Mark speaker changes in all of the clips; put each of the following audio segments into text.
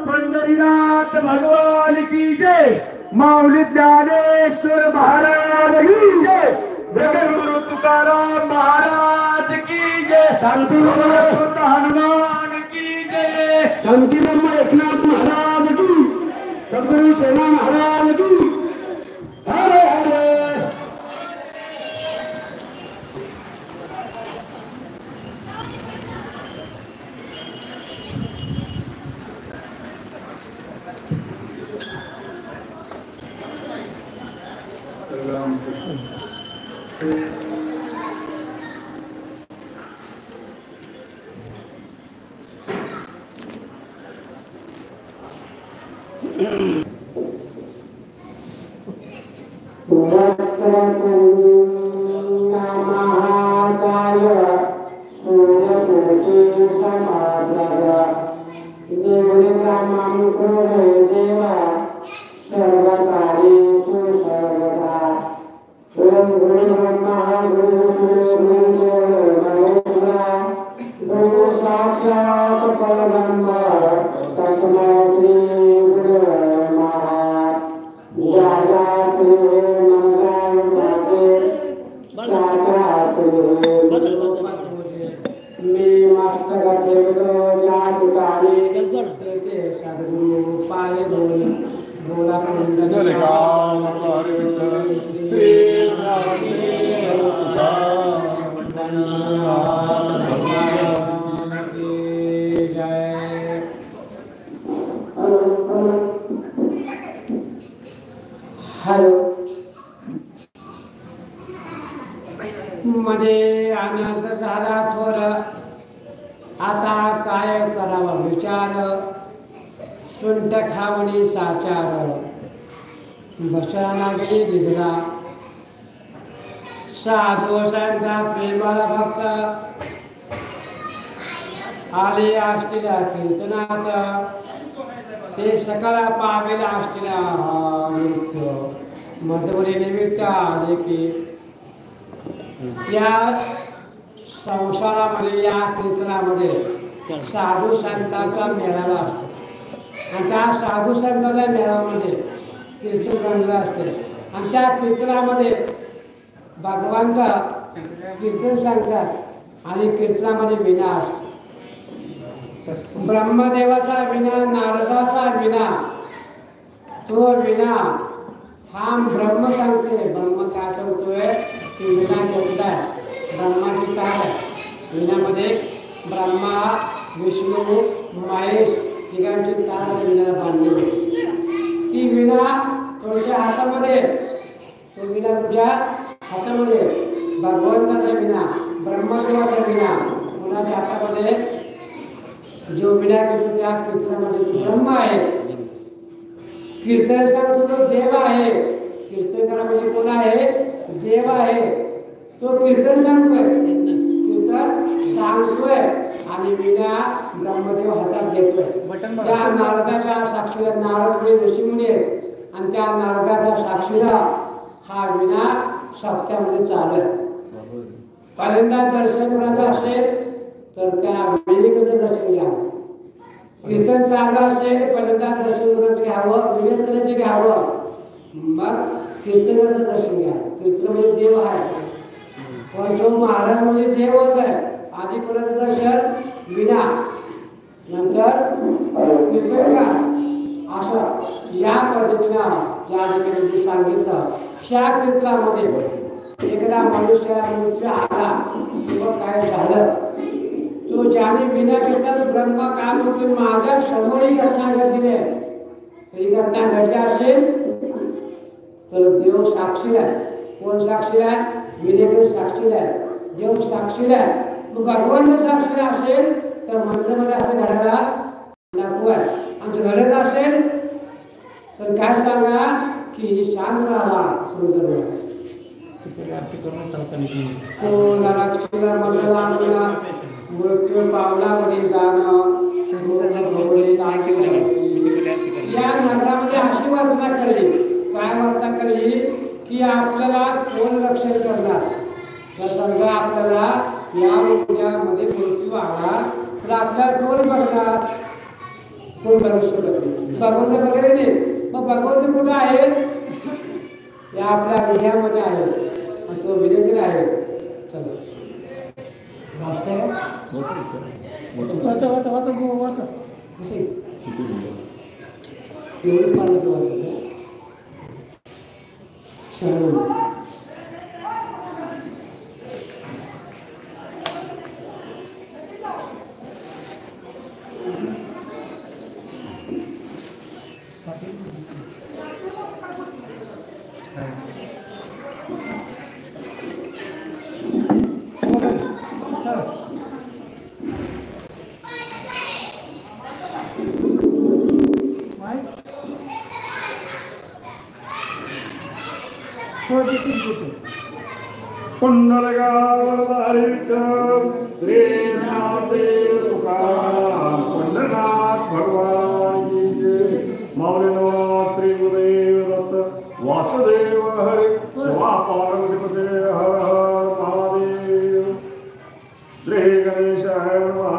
Speaker 1: पंढरीनाथ भगवान की जय, माऊली ज्ञानेश्वर महाराज की जय, जगद्गुरु तुकाराम महाराज की जय, शांती हनुमान की जय, शांती एकनाथ महाराज की, सद्गुरु सेना महाराज की। हरे हरे
Speaker 2: मध्ये अनर्थ झाला थोर, आता काय करावा विचार, सुंठ खावणी साचार, बसला लागली दिसला, साधू संता प्रेमाला भक्त, आले असतील कीर्तनात, ते सकळ पावेल असतील नृत्य, मजबुरी निमित्त आले की या संसारामध्ये या कीर्तनामध्ये साधू संतांचा मेळावा असतो आणि त्या साधू संतांच्या मेळाव्यामध्ये कीर्तन बनलेलं असते आणि त्या कीर्तनामध्ये भगवंत कीर्तन सांगतात आणि कीर्तनामध्ये विना असतो। ब्रह्मदेवाचा विना, नारदाचा विना, तो विना हा ब्रह्म सांगते। ब्रह्म काय सांगतोय की विना घेतलाय ब्रह्माची काय आहे, विनामध्ये ब्रह्मा विष्णू महेश तिघांची तार विनाला बांधलेली, ती विना तुमच्या हातामध्ये, तो विना तुमच्या हातामध्ये, भगवंताचा विना, ब्रह्मदेवाचा विना कोणाच्या हातामध्ये, जो विना घेतो त्या कीर्तनामध्ये तो ब्रह्म आहे। कीर्तन सांगतो तो देव आहे, कीर्तन करा म्हणजे कोण आहे, देव आहे, तो कीर्तन सांगतोय, कीर्तन सांगतोय आणि विना ब्रह्मदेव हातात घेतोय। त्या नारदाच्या साक्षीला नारद ऋषीमुनी आहेत आणि त्या नारदाच्या साक्षीला हा विना सप्त्यामध्ये चालू आहे। पहिल्यांदा दर्शन करायचं असेल तर त्या विनेकडे दर्शन घ्यावं, कीर्तन चालू असेल पहिल्यांदा दर्शन करायचं घ्यावं, विनय करायचं घ्यावं, मग कीर्तनाचं दर्शन घ्या। कीर्तन म्हणजे देव आहे, पण जो महाराज म्हणजे देवच आहे। आधी कोणाचं दर्शन विना, नंतर कीर्तन का, असं या पद्धतीनं ज्या ठिकाणी सांगितलं। त्या कीर्तनामध्ये एखादा मनुष्याला मनुष्य आला किंवा काय झालं, तो ज्याने विना कीर्तन ब्रह्म काय म्हणतो, माझ्या समोर ही घटना घडली आहे, ही घटना घडली असेल तर देव साक्षीला आहे। कोण साक्षीला आहे, विनेकर साक्षीला आहे, देव साक्षीला आहे। मग भगवान साक्षीला असेल तर मंत्रामध्ये असं घडायला नको आहे, आणि घडत असेल तर काय सांगा की शांत राहा, समजलं मृत्यू पावलामध्ये जाणं, या नगरामध्ये अशी वार्ता कळली, काय वार्ता कळली की आपल्याला कोण रक्षण करणार, तर समजा आपल्याला या उद्यामध्ये मृत्यू आला तर आपल्याला कोण बघणार? कोण बघू शकत नाही. भगवंत वगैरे नाही. मग भगवंत कुठं आहे? या आपल्या हृदयामध्ये आहे आणि तो विरेंद्र आहे. चला वाचताय का? एवढं पाणी वाचत
Speaker 1: पुंडलगावरधारी विठ्ठल श्री ज्ञानदेव तुकाराम पंढरनाथ भगवान की जय. माऊली नवनाथ श्री गुरुदेव दत्त वासुदेव हरे शिवा पार्वतीपते हर हर महादेव. श्री गणेशाय नमः.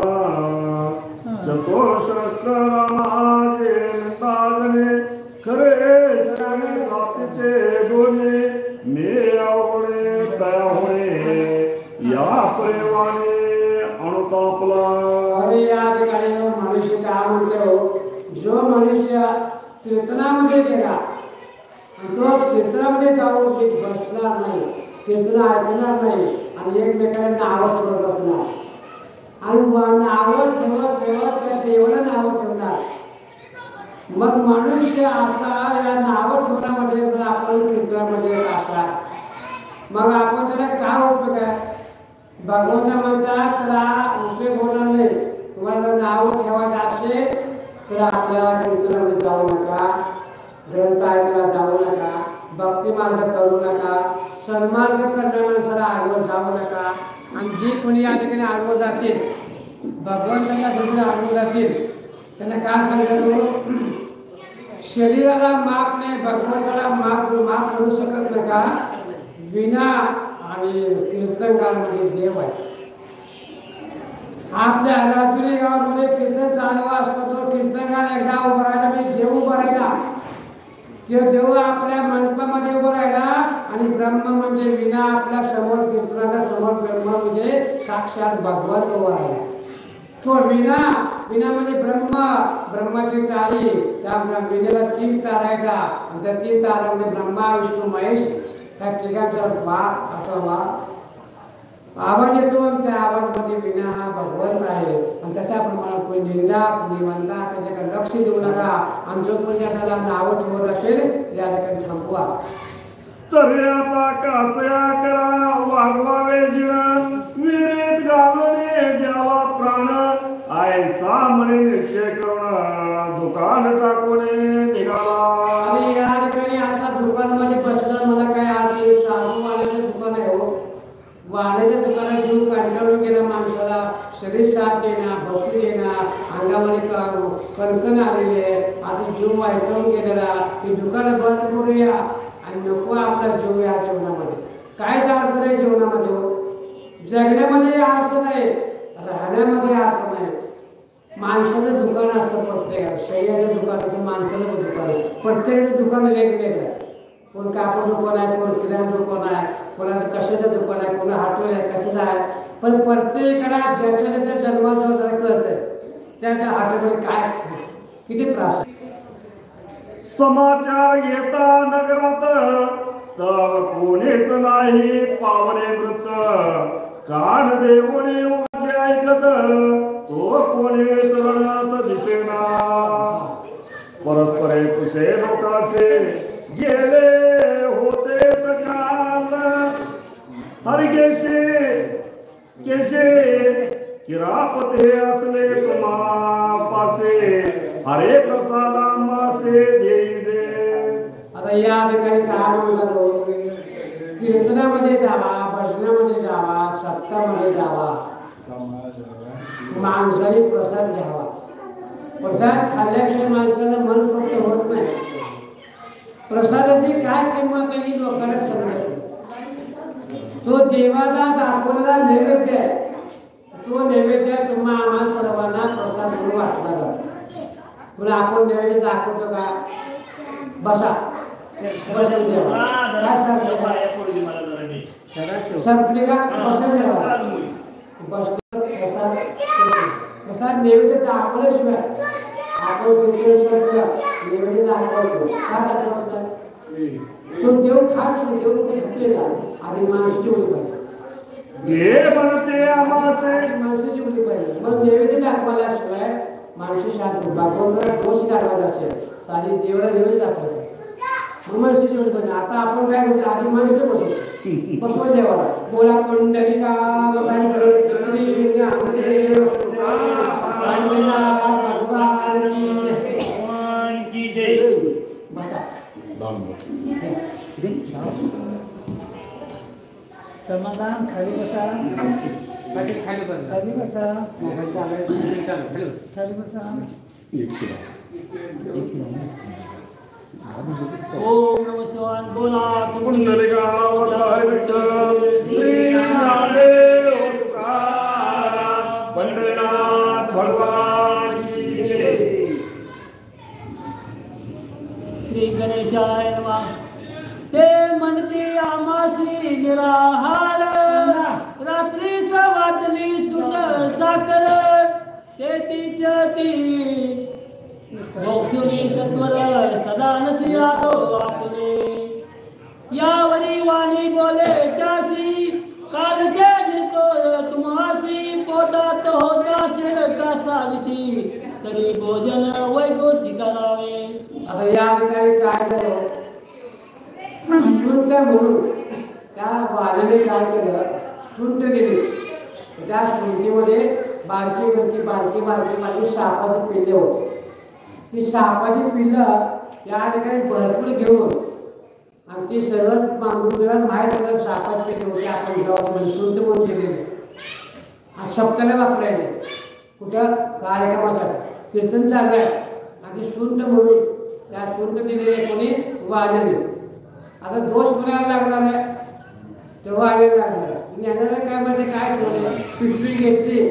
Speaker 1: चतुष्षष्ट नामाचे निंदाजने खरे सगळे जातीचे गुणे मी आवडे दया होणे या प्रेमाने अनुतापला.
Speaker 2: अरे या ठिकाणी मनुष्य काय म्हणतो? जो मनुष्य कीर्तनामध्ये गेला आणि तो कीर्तनामध्ये जाऊन बसणार नाही, कीर्तन ऐकणार नाही आणि एकमेकांना नावं ठेवत बसणार आणि नावं ठेवत ठेवत त्या देवाला नावं ठेवणार. मग मनुष्य असा या नावं ठेवण्यामध्ये जर आपण कीर्तनामध्ये असा मग आपण त्याला काय उपयोग आहे? भगवंत म्हणतात त्याला उपयोग होणार नाही. तुम्हाला नाव ठेवायचं असेल तर आपल्या कीर्तनामध्ये जाऊ नका, ग्रंथ ऐकायला जाऊ नका, भक्ती मार्ग करू नका, सन्मार्ग करण्या माणसाला आडवं जाऊ नका. आणि जी कोणी या ठिकाणी आडवं जातील, भगवंताच्या दुसऱ्या आडवं जातील, त्यांना काय सांगतो? शरीराला माफ नाही, भगवंताला माफ करू शकत नका. विना आणि कीर्तनगारामध्ये देव आहे. आपल्या राजुरी गावामध्ये कीर्तन चालू असतो. तो कीर्तनगार एकदा उभं राहिला मी देव उभं राहिला. तो देव आपल्या मंडपामध्ये उभं राहिला आणि ब्रह्म म्हणजे विना आपल्या समोर कीर्तनाच्या समोर ब्रह्म म्हणजे साक्षात भगवंत उभं राहिला. तो विना म्हणजे ब्रह्माची टाळी. त्या विनेला 3 तारा आहेत आणि त्या 3 तारामध्ये ब्रह्मा विष्णू महेश त्या तिघांचा आवाज येतो आणि त्या आवाजामध्ये विना हा भगवंत आहे. आणि त्याच्याप्रमाणे कोणी निंदा कोणी वंदा त्याच्याकडे लक्ष देऊ नका. आणि जो कोणी त्याला नावं ठेवत असेल या ठिकाणी थांबवा.
Speaker 1: तरी आता कासया करा वागवावे जीवन विहिरीत घालून द्यावा प्राण ऐसा म्हणे निश्चय करून दुकान टाकून निघाला.
Speaker 2: आणि या ठिकाणी आता दुकानामध्ये बसलं मला काय आरती साधू वाण्याचं दुकान आहे हो. वाण्याच्या दुकानात जीव कंटाळून गेला माणसाला, शरीर साथ येणार, बसू येणार, अंगामध्ये कणकण आलेली आहे. आता जीव वाईटून गेलेला की दुकानं बंद करूया आणि नको आपला जीव या जीवनामध्ये. कायच अर्थ नाही जीवनामध्ये हो. जगण्यामध्ये अर्थ नाही, राहण्यामध्ये अर्थ नाही. माणसाचं दुकान असतं प्रत्येकात. शैयाचं दुकान असतं, माणसाचं दुकान आहे. प्रत्येकाचं दुकान वेगवेगळं आहे. कोण कापड दुकान आहे, कोण किराणा दुकान आहे, कोणाचं कशाचं दुकान आहे, कोणा हॉटेल आहे, कशाचं आहे. पण प्रत्येकाला ज्याच्या त्याच्या जन्माचं जरा कळतंय त्याच्या हॉटेलमध्ये काय किती त्रास आहे.
Speaker 1: समाचार येता नगरात तर कोणीच नाही पावले मृत. कान देऊने माझे ऐकत तो कोणीच रडत दिसेना. परस्परे कुशे लोकासे गेले होते काल हरिकेशे किरापते असले तुम्हा पासे हरे प्रसादा मासे देईजे.
Speaker 2: आता या ठिकाणी काय म्हणतात? कीर्तनामध्ये जावा, भजनामध्ये जावा, सत्तामध्ये जावा, माणसाने प्रसाद घ्यावा. प्रसाद खाल्ल्याशिवाय माणसाचं मन तृप्त होत नाही. प्रसादाची काय किंमत आहे ही लोकांना समजत. तो देवाला दाखवलेला नैवेद्य आहे. तो नैवेद्य तुम्हा आम्हाला सर्वांना प्रसाद म्हणून वाटला जातो. पुन्हा आपण नैवेद्य दाखवतो का? बसा बसले जेव्हा काय सांगतो संपले का? बसा जेव्हा बसतो प्रसाद प्रसाद नैवेद्य दाखवल्याशिवाय आपण नैवेद्य दाखवतो का दाखवतो? तो देव खात नाही, देव कुठे खातोय का? आधी माणूस जेवली पाहिजे,
Speaker 1: जे बनते आमासे
Speaker 2: माणसं जेवली पाहिजे. मग नैवेद्य दाखवल्याशिवाय माणूस शांत भागवताला दोष काढवायचा असेल तर आधी देवाला नैवेद्य दाखवायचा, मग माणसं जेवली पाहिजे. आता आपण काय करतो? आधी माणसं बसवा जेवायला. बोला पंढरीका श्री ज्ञानदेव भगवान की जय. बसा
Speaker 3: समाधान खाली बसा, खाली बसा, खाली बसा, खाली बसा.
Speaker 4: ओम नमः शिवाय. बोला
Speaker 1: पुंडलिका वरदारी विठ्ठल श्री ज्ञानदेव तुकाराम पंढरीनाथ भगवान की जय.
Speaker 4: श्री गणेशाय नमः. ते म्हणते आमासी निराहार, रात्रीच वाटली सुट साखर, ते तिच ती मोक्षी सत्वर सदा नसी आलो आपले. यावरी वाणी बोले त्यासी, कालचे निर्कोर तुम्हासी, पोटात होता शिर कासाविषी, तरी भोजन वैगोसी करावे.
Speaker 2: आता या ठिकाणी काय झालं? शुंठ म्हणून त्या वाणीने काय केलं? शुंठ दिली. त्या शुंठीमध्ये बारकी बारकी बारकी बारकी बारकी सापाची पिल्ले होती. ती सापाची पिल्लं या ठिकाणी भरपूर घेऊन आमची सहज मागून माहीत झालं सापाची पिल्ले होती. आपण जेव्हा म्हणजे शुंठ म्हणून केलेले आणि सप्ताला वापरायचे कुठं? कार्यक्रमासाठी कीर्तन चालू आहे आणि ती शुंठ म्हणून त्या शुंठ दिलेले कोणी? वाण्याने. आता दोष कोणाला लागणार आहे? तेव्हा आलेला लागणार आहे. ज्ञानाला काय म्हणते? काय ठेवले? पिशवी घेतली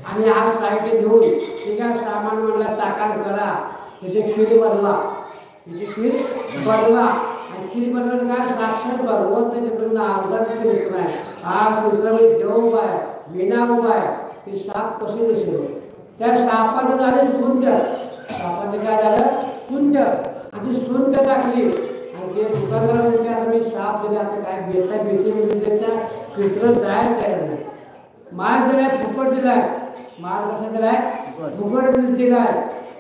Speaker 2: आणि आज साहित्य घेऊन ते काय सामान म्हणला ताकात करा, त्याची खीर बनवा, त्याची खीर बनवा. आणि खीर बनवलं काय? साक्षात भगवंत त्याच्याकडून अर्धाच कीर्तन आहे. हा कीर्तनामध्ये देव उभा आहे, विना उभा आहे. ते साप कसे दिसेल? त्या सापाचं झालं शुंठ. सापाचं काय झालं? शुंठ. आणि ती शुंठ टाकली. जे दुकानदार म्हणते आता मी साप दिले, आता काय बेटा बेटी म्हणून त्या कीर्तन जायचं आहे. माल दिलाय फुकट दिलाय. माल कसा दिलाय? फुकट दिलाय.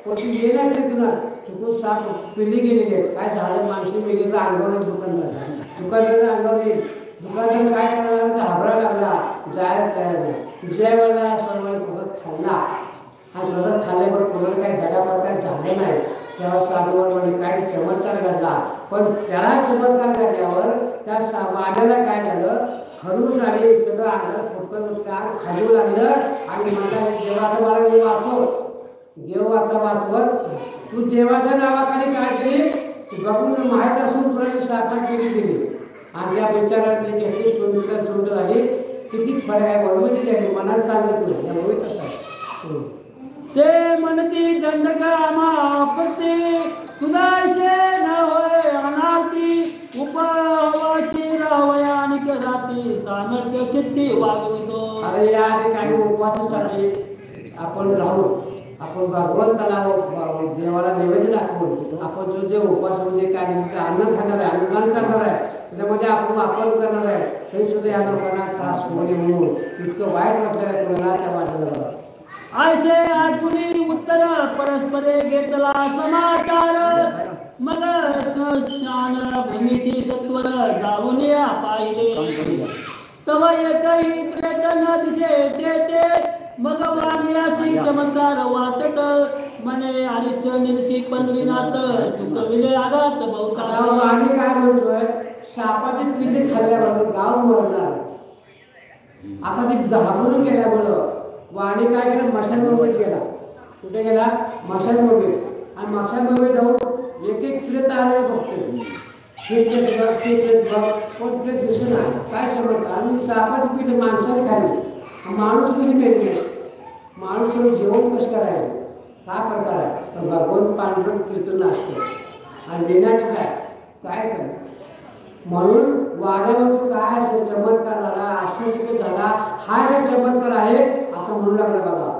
Speaker 2: पण ती गेला कीर्तनात चुकून साप पिल्ली गेलेली आहे. काय झालं? माणशी मेली तर अंगावर दुकानदार अंगावर येईल. दुकानदार काय करायला लागला? घाबरायला लागला, जायला तयार नाही. ज्या वेळेला सर्वांनी प्रसाद खाल्ला आणि प्रसाद खाल्ल्यावर कोणाला काही धडापड झालं नाही, तेव्हा साधूवर काय चमत्कार घडला. पण त्याला चमत्कार घडल्यावर त्या वाण्याला काय झालं? खरूच आले, सगळं अंगाला फुटकं खाजू लागलं आणि मला देवा आता मला हे वाचव, देव आता वाचवत. तू देवाच्या नावाखाली काय केली? बघून माहीत असून तुला सापात केली दिली आणि त्या विचाराने घेतली. सोंड झाली. किती फरक आहे? बरोबर दिली मनात सांगत नाही. त्यामुळे कसं आहे?
Speaker 4: ते म्हणती दंडकामा प्रती, तुझाशे न होय अनारती, उपवासी रावयानिक राती, सामर्थ्य चित्ती वागवितो.
Speaker 2: अरे या ठिकाणी उपवासासाठी आपण राहू, आपण भगवंताला देवाला नैवेद्य दाखवून आपण जो जे उपवास म्हणजे काय अन्न खाणार आहे, अन्नदान करणार आहे, त्याच्यामध्ये आपण वापर करणार आहे, तरी सुद्धा या लोकांना त्रास होऊ नये म्हणून इतकं वाईट वाटलं आहे कोणाला त्या वाटलं.
Speaker 4: ऐसे ऐकुनी उत्तर परस्परे घेतला समाचार, मग स्नान भूमीशी सत्वर जाऊन या पाहिले. तव एकही प्रेत न दिसे ते, मग वाणियासी चमत्कार वाटत, मने आदित्य निरशी पंढरीनाथ चुकविले आघात बहुकार.
Speaker 2: आम्ही काय म्हणतोय? सापाची पिल्ली खाल्ल्याबरोबर गाव मरणार. आता ती घाबरून गेल्यामुळं वाणी काय केलं? मशानभूमीत गेला. कुठे गेला? मशानभूमीत. आणि मशानभूमीत जाऊन एक एक प्रेत आले बघतोय. ते प्रेत बघ, ते प्रेत बघ, कोण प्रेत दिसणार? काय चमत्कार? आणि सापाची पिल्ली माणसाने खाली. माणूस कशी मेले, माणूस जेवण कसं करायचं, काय प्रकार आहे. तर भगवान पांडुरंग कीर्तन असतो आणि देण्याचं काय कर. म्हणून वाड्यामध्ये काय असं चमत्कार झाला, आश्चर्यचकित झाला, हा काय चमत्कार आहे असं म्हणू लागला बघा.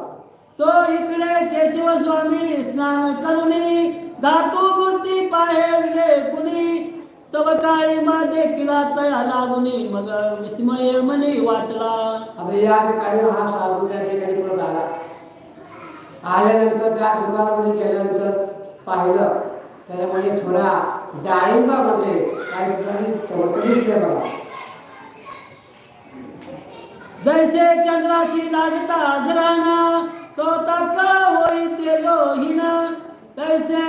Speaker 4: तो इकडे केशव स्वामी स्नान करुनी धातू मूर्ती पाहिले कुणी तव काळी मा देखिला तया लागुनी मग विस्मय मनी वाटला.
Speaker 2: आता या ठिकाणी हा साधू त्या ठिकाणी परत आला. आल्यानंतर त्या दुकानामध्ये गेल्यानंतर पाहिलं त्याच्यामध्ये थोडा डाळिंबामध्ये काही ठिकाणी चमत्कार दिसले बघा.
Speaker 4: जैसे चंद्राशी लागता ग्रहण तो तत्काळ होई ते लोहीन तैसे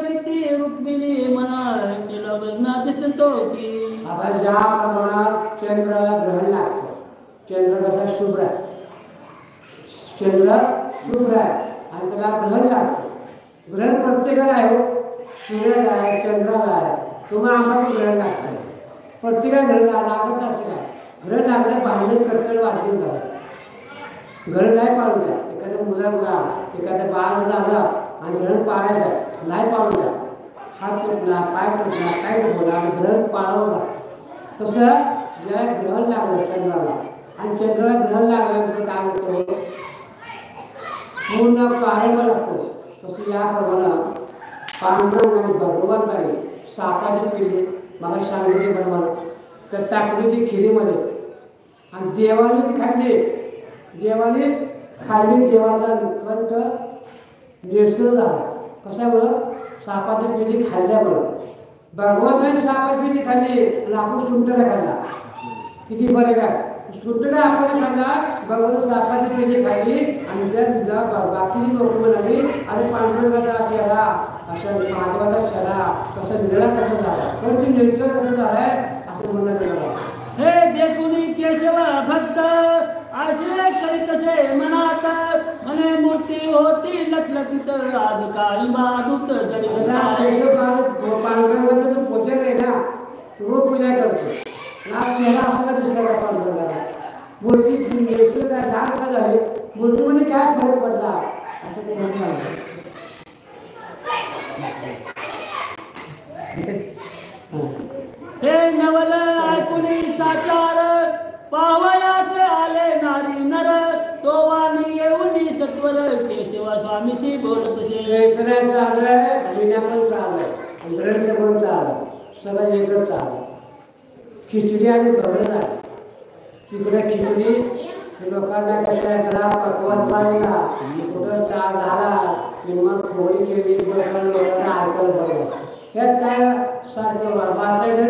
Speaker 4: रीती रुक्मिणी मना निलग्न दिसतो की.
Speaker 2: आता ज्या प्रमाणात चंद्राला ग्रहण लागतं, चंद्र कसा शुभ्र आहे, चंद्र शुभ्र आहे आणि त्याला ग्रहण लागतं. ग्रहण प्रत्येकाला आहे, सूर्याला आहे, चंद्राला आहे, तुम्हाला आम्हाला ग्रहण लागतं. प्रत्येकाला ग्रहण लागत असं काय. ग्रहण लागलं भांडण कट्टर वाढली जातात. ग्रहण नाही पाळू द्या. एखाद्या मुलाला एखाद्या बाळ झालं आणि ग्रहण पाळायचं नाही पाळू द्या. हात तुटला, पाय तुटला, काय बोला आणि ग्रहण पाळावं लागतं. तसं ज्या ग्रहण लागलं चंद्राला आणि चंद्राला ग्रहण लागल्यानंतर काय होतं, पूर्ण काळोख लागतो. तसं याप्रमाणे पांडुरंग आणि भगवंताने सापाची पिल्ली मला सांगितले बनवायला तर टाकली ती खिरीमध्ये आणि देवाने ती खाल्ली. देवाने खाल्ली, देवाचा कंठ निरसन झाला. कशामुळं, सापाची पिल्ली खाल्ल्यामुळं. भगवंताने सापाची पिल्ली खाल्ली आणि आपण सुंटला खाल्ला. किती फरक आहे. सुंटला आपण खाल्ला, भगवंत सापाची पिल्ली खाल्ली आणि त्या बाकीची लोक म्हणाली अरे पांडुरंगाचा चेहरा असं महादेवाचा चेहरा कसं निळा कसा झाला, पण ती निरसन कसं झालाय असं म्हणलं गेलं.
Speaker 4: हे देखुनी केशव भक्त असे करी कसे मनात म्हणे मूर्ती होती लखलखित आज काळी माधुत जडित.
Speaker 2: पांडुरंगाचा जो पूजक आहे ना, रोज पूजा करतो. चेहरा असा का दिसला का पांडुरंगाला, मूर्ती निरसन काय लाल का झाली, मूर्तीमध्ये काय फरक पडला असं ते म्हणतात.
Speaker 4: हे नवल ऐकुनी साचार पावयाचे आले नारी नर तो वाणी येऊनी सत्वर केशव स्वामीची बोलतसे.
Speaker 2: कीर्तन चाललंय, लिहिण्या पण चाललंय, ग्रंथ पण चाललं, सगळं एकच चाललं. खिचडी आणि भगरत आहे. तिकडे खिचडी लोकांना कसं आहे, जरा पकवास पाहिला कुठं चहा झाला की मग थोडी केली लोकांना ऐकायला बरोबर. ह्यात काय सारखं वाचायचं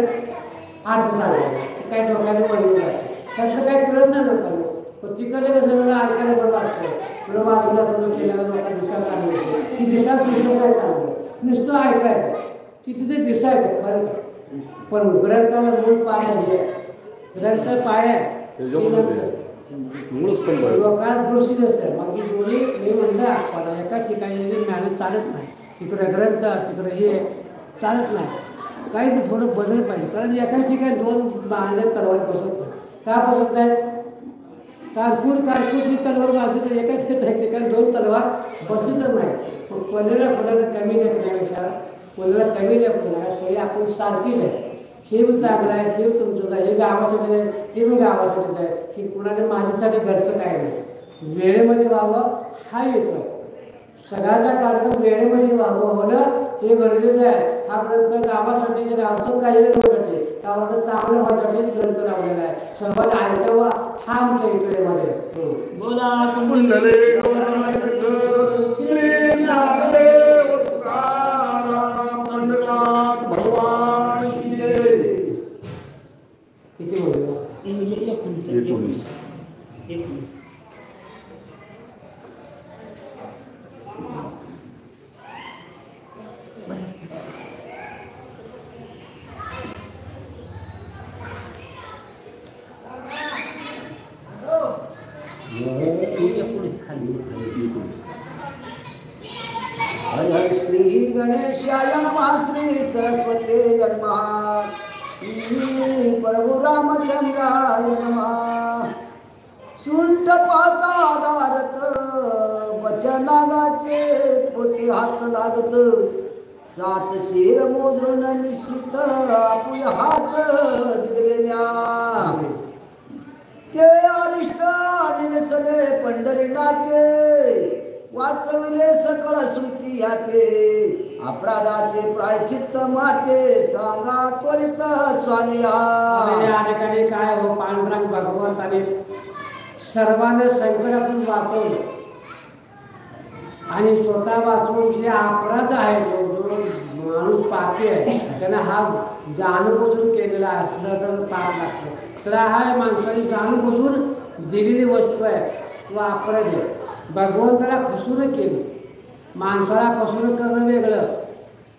Speaker 2: अर्थ सांगायचं, काय डोक्याने बनवून जायचं, त्यातलं काय कळत नाही लोकांना. पण तिकडे कसं मला ऐकायला बरं वाटतं. तुला वाचलं थोडं केल्याला लोकांना दिसायला चांगलं, ती दिसायला दिसत काय चांगलं, नुसतं ऐकायचं ती तिथे दिसायचं बरं. पण ग्रंथाला मूळ पाय आहे, ग्रंथ पाय आहे, लोकांना दृष्टी नसते. मग ही दोन्ही मी म्हणलं आपण एकाच ठिकाणी मेहनत चालत नाही. तिकडे ग्रंथ तिकडे हे चालत नाही, काही थोडं बदल पाहिजे. कारण एकाच ठिकाणी दोन बांधल्या तलवार बसत नाही. का बसत नाही, कारकूर तलवार बाजू तर एकाच ठिकाणी दोन तलवार बसतच नाही. पण कोणाला कमी लेखण्यापेक्षा कोणाला कमी लेखण्यापेक्षा आपण सारखीच आहे. हे पण चांगलं आहे, हे तुमचंच आहे, हे गावासाठी आहे, ते पण गावासाठीच आहे. की कुणाच्या माझ्यासाठी घरचं काय नाही. वेळेमध्ये व्हावं हा येतो. सगळ्याचा कार्यक्रम वेळेमध्ये व्हावं होणं हे गरजेचं आहे. हा ग्रंथ गावासाठी, गावचं काही होण्यासाठी, गावाचं चांगलं होण्यासाठीच ग्रंथ लावलेला आहे. सर्वांनी ऐकावं हा आमच्या इकडे मध्ये
Speaker 4: बोला.
Speaker 1: कुंडले श्री ज्ञानदेव तुकाराम पंढरनाथ भगवान की जय.
Speaker 2: किती बोलू
Speaker 5: हर श्री गणेशाय नमः, श्री सरस्वती नमः, श्री प्रभु रामचंद्राय नमः. सुंठ पाता दारत बचनागाचे पोते हात लागत 7 शेर मोजून निश्चित आपुले हात दिलेल्या ते अरिष्ट निरसले पंढरीनाथे वाचविले सकळ श्रुती याते अपराधाचे प्रायचित्त माते सांगा त्वरित स्वामी
Speaker 2: या ठिकाणी काय हो पांडुरंग भगवंताने सर्वांना संकटातून वाचवलं आणि स्वतः वाचून जे अपराध आहे जो माणूस पापी आहे त्यांना हा जाणबुजून केलेला असलं तर पाप लागतो तर हा माणसाने जाणबुजून दिलेली वस्तू आहे व अपराध आहे भगवंताला फसवणूक केली माणसाला फसवणूक करणं वेगळं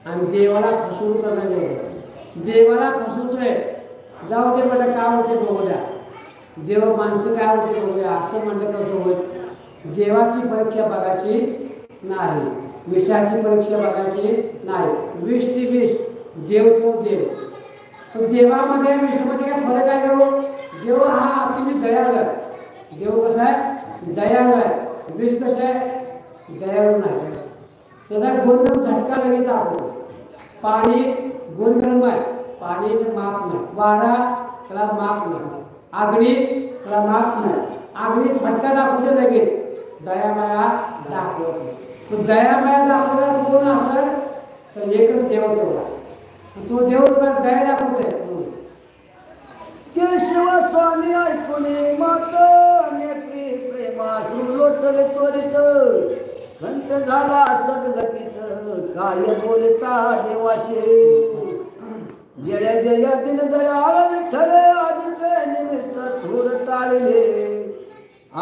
Speaker 2: आणि देवाला फसवणूक करणं वेगळं देवाला फसवतोय जाऊ दे म्हटलं काय होते बघू द्या देव माणसं काय होते बघू द्या असं म्हटलं कसं होईल देवाची परीक्षा बघायची नाही विषयाची परीक्षा बघायची नाही 20 ते 20 देव तो देव तर देवामध्ये विषयामध्ये काय फरक आहे का देव हा अतिशय दयाळू आहे देव कसा आहे दयाळू आहे विष कसं आहे दयाळू नाही त्याचा गुणधर्म झटका लगेच आपण पाणी गुणधर्म आहे पाणीचं माप नाही वारा त्याला माप नाही अग्नी त्याला माप नाही अग्नी फटका दाखवते लगेच दयामाया दाखवत दयामाया दाखवताना कोण असेल तर एकच देव तेवढा तो देव तुला दया दाखवतोय
Speaker 5: केशव स्वामी ऐकुने मात नेत्री प्रेमाश्रू लोटले त्वरित कंठ झाला सद्गतीत काय बोलता देवाशी जय जय दिन दयाळ विठ्ठल आजीचे निमित्त थोर टाळले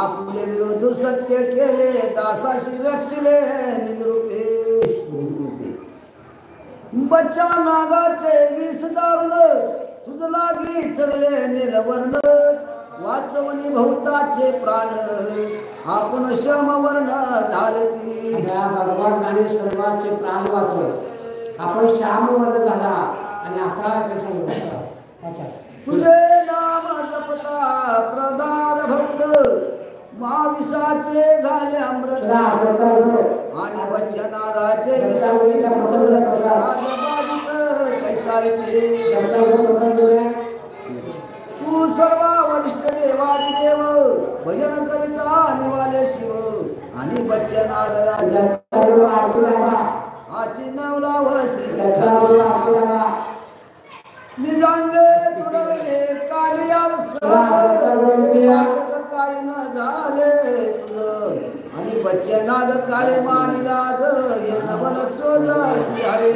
Speaker 5: आपले विरोध सत्य केले दासाशी रक्षले निजरूपे बच्चा नागाचे विष दारुण तुझ लागी चढले निलवर्ण वाचवणी भवताचे प्राण आपण श्यामवर्ण झाले ती
Speaker 2: भगवानाने सर्वांचे प्राण वाचवले आपण श्यामवर्ण झाला आणि असा त्याचा
Speaker 5: तुझे नाम जपता प्रदार भक्त महाविषाचे झाले अमृत आणि वचनाराचे राजबाधित कैसारते तू सर्व वरिष्ठ देवादी देव भजन करिता निवाले शिव आणि वचनार राजा आची नवला वसी निजांगे तुडवले कालियाल सहज काय न झाले तुझ आणि बच्चे नाग काळे मानिलाज हे नवल चोज श्री हरे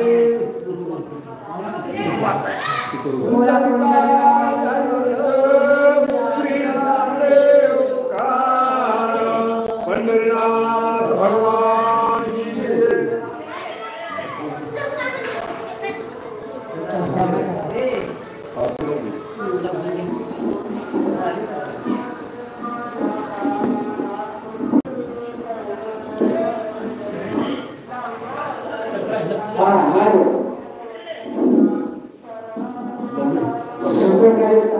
Speaker 1: पंढरीनाथ भगवान की जय.
Speaker 5: Thank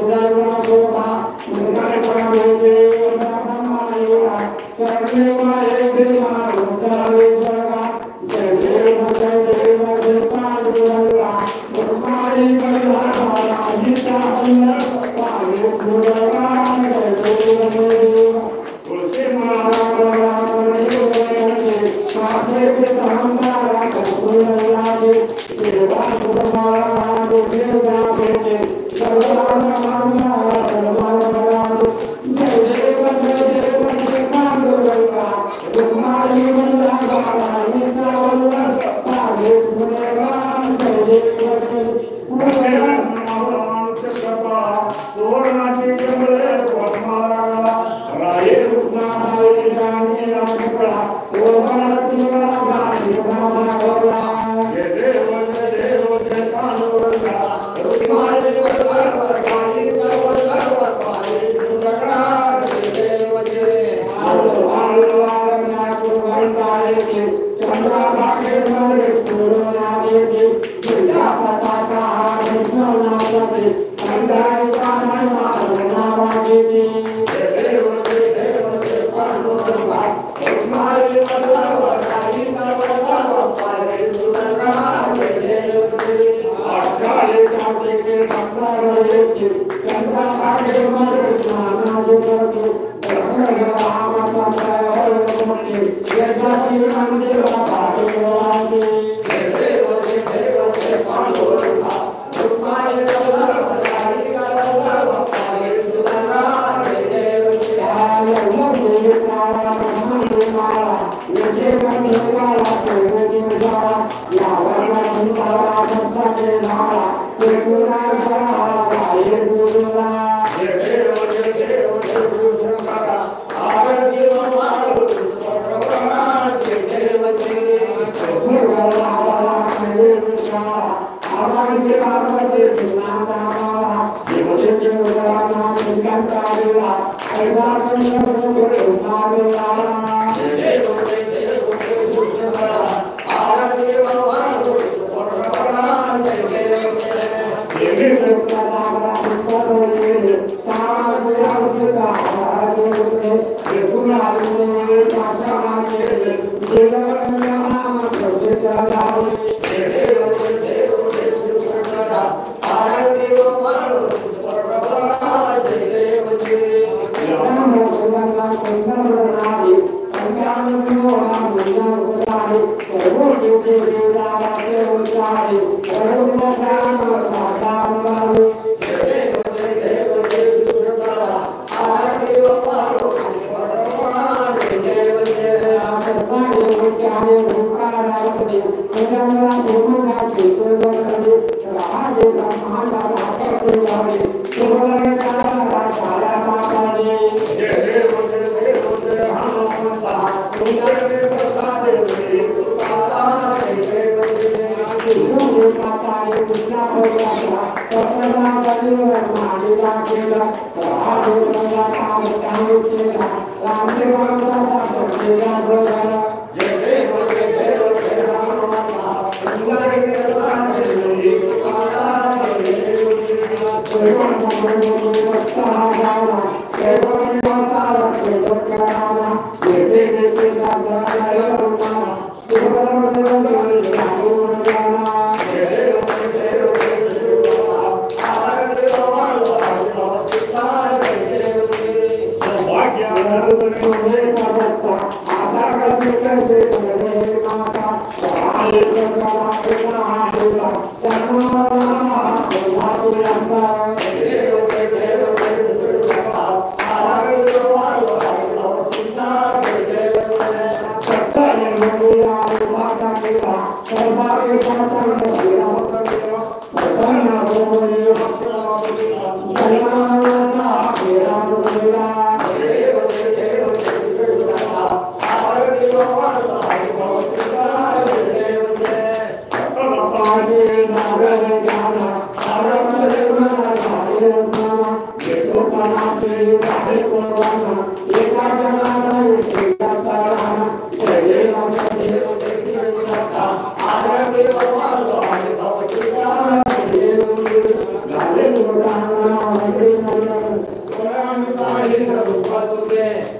Speaker 5: you.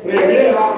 Speaker 1: Prevera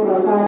Speaker 2: Prasad